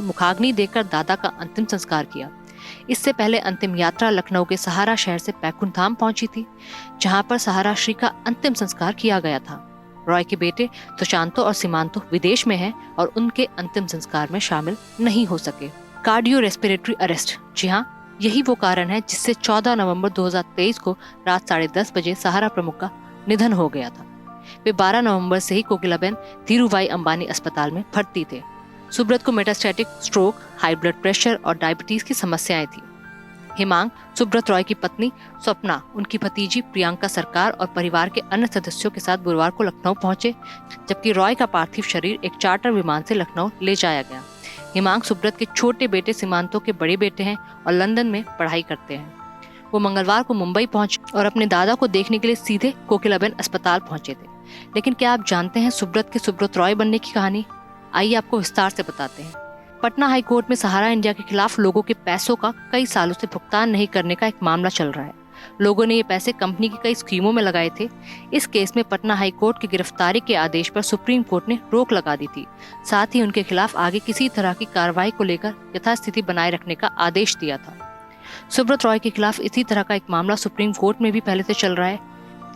मुखाग्नि देकर दादा का अंतिम संस्कार किया। इससे पहले अंतिम यात्रा लखनऊ के सहारा शहर से पैकुंठ धाम पहुंची थी, जहां पर सहारा श्री का अंतिम संस्कार किया गया था। रॉय के बेटे सुशांतो और सीमांतो विदेश में हैं और उनके अंतिम संस्कार में शामिल नहीं हो सके। कार्डियो रेस्पिरेटरी अरेस्ट, जी हाँ, यही वो कारण है जिससे 14 नवंबर 2023 को रात 10:30 बजे सहारा प्रमुख का निधन हो गया था। वे 12 नवंबर से ही कोकिलाबेन धीरूभाई अंबानी अस्पताल में भर्ती थे। सुब्रत को metastatic stroke, high blood pressure और डायबिटीज की समस्याएं थी। हिमांग, सुब्रत रॉय की पत्नी स्वप्ना, उनकी भतीजी प्रियंका सरकार और परिवार के अन्य सदस्यों के साथ गुरुवार को लखनऊ पहुंचे, जबकि रॉय का पार्थिव शरीर एक चार्टर विमान से लखनऊ ले जाया गया। हिमांग सुब्रत के छोटे बेटे सीमांतो के बड़े बेटे हैं और लंदन में पढ़ाई करते हैं। वो मंगलवार को मुंबई पहुंचे और अपने दादा को देखने के लिए सीधे कोकिलाबेन अस्पताल पहुंचे थे। लेकिन क्या आप जानते हैं सुब्रत के सुब्रत रॉय बनने की कहानी? आइए आपको विस्तार से बताते हैं। पटना हाई कोर्ट में सहारा इंडिया के खिलाफ लोगों के पैसों का कई सालों से भुगतान नहीं करने का एक मामला चल रहा है। लोगों ने ये पैसे कंपनी की कई स्कीमों में लगाए थे। इस केस में पटना हाई कोर्ट की गिरफ्तारी के आदेश पर सुप्रीम कोर्ट ने रोक लगा दी थी। साथ ही उनके खिलाफ आगे किसी तरह की कार्रवाई को लेकर यथास्थिति बनाए रखने का आदेश दिया था। सुब्रत रॉय के खिलाफ इसी तरह का एक मामला सुप्रीम कोर्ट में भी पहले से चल रहा है।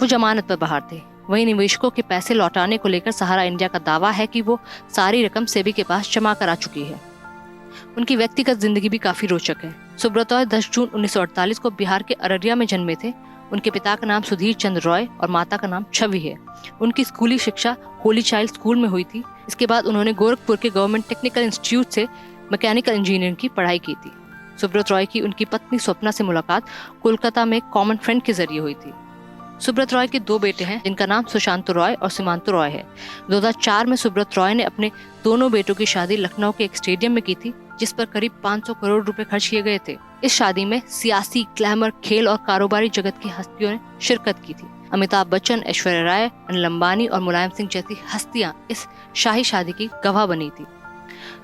वो जमानत पर बाहर थे। वहीं निवेशकों के पैसे लौटाने को लेकर सहारा इंडिया का दावा है कि वो सारी रकम सेबी के पास जमा करा चुकी है। उनकी व्यक्तिगत जिंदगी भी काफी रोचक है। सुब्रत रॉय 10 जून 1948 को बिहार के अररिया में जन्मे थे। उनके पिता का नाम सुधीर चंद्र रॉय और माता का नाम छवि है। उनकी स्कूली शिक्षा होली चाइल्ड स्कूल में हुई थी। इसके बाद उन्होंने गोरखपुर के गवर्नमेंट टेक्निकल इंस्टीट्यूट से मैकेनिकल इंजीनियरिंग की पढ़ाई की थी। सुब्रत रॉय की उनकी पत्नी स्वप्ना से मुलाकात कोलकाता में कॉमन फ्रेंड के जरिए हुई थी। सुब्रत रॉय के 2 बेटे हैं, जिनका नाम सुशांतो रॉय और सीमांतो रॉय है। 2004 में सुब्रत रॉय ने अपने दोनों बेटों की शादी लखनऊ के एक स्टेडियम में की थी, जिस पर करीब 500 करोड़ रुपए खर्च किए गए थे। इस शादी में सियासी, ग्लैमर, खेल और कारोबारी जगत की हस्तियों ने शिरकत की थी। अमिताभ बच्चन, ऐश्वर्या राय, अनिल अंबानी और मुलायम सिंह जैसी हस्तियां इस शाही शादी की गवाह बनी थी।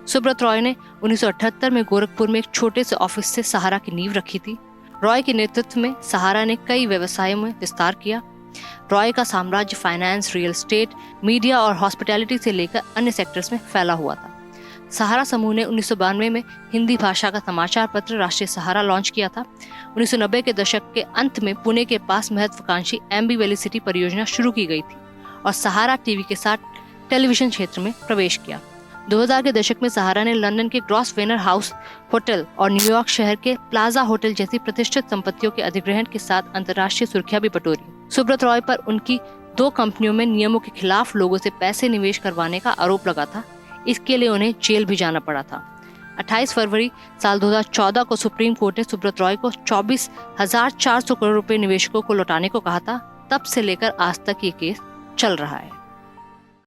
सुब्रत रॉय ने 1978 में गोरखपुर में एक छोटे से ऑफिस से सहारा की नींव रखी थी। रॉय के नेतृत्व में सहारा ने कई व्यवसायों में विस्तार किया। रॉय का साम्राज्य फाइनेंस, रियल एस्टेट, मीडिया और हॉस्पिटैलिटी से लेकर अन्य सेक्टर्स में फैला हुआ था। सहारा समूह ने 1992 में हिंदी भाषा का समाचार पत्र राष्ट्रीय सहारा लॉन्च किया था। 1990 के दशक के अंत में पुणे के पास महत्वाकांक्षी एम्बी वैली सिटी परियोजना शुरू की गई थी और सहारा टीवी के साथ टेलीविजन क्षेत्र में प्रवेश किया। 2000 के दशक में सहारा ने लंदन के ग्रॉसवेनर हाउस होटल और न्यूयॉर्क शहर के प्लाजा होटल जैसी प्रतिष्ठित संपत्तियों के अधिग्रहण के साथ अंतर्राष्ट्रीय सुर्खियां भी बटोरी। सुब्रत रॉय पर उनकी 2 कंपनियों में नियमों के खिलाफ लोगों से पैसे निवेश करवाने का आरोप लगा था। इसके लिए उन्हें जेल भी जाना पड़ा था। 28 फरवरी साल 2014 को सुप्रीम कोर्ट ने सुब्रत रॉय को 24,400 करोड़ रुपए निवेशकों को लौटाने को कहा था। तब से लेकर आज तक ये केस चल रहा है।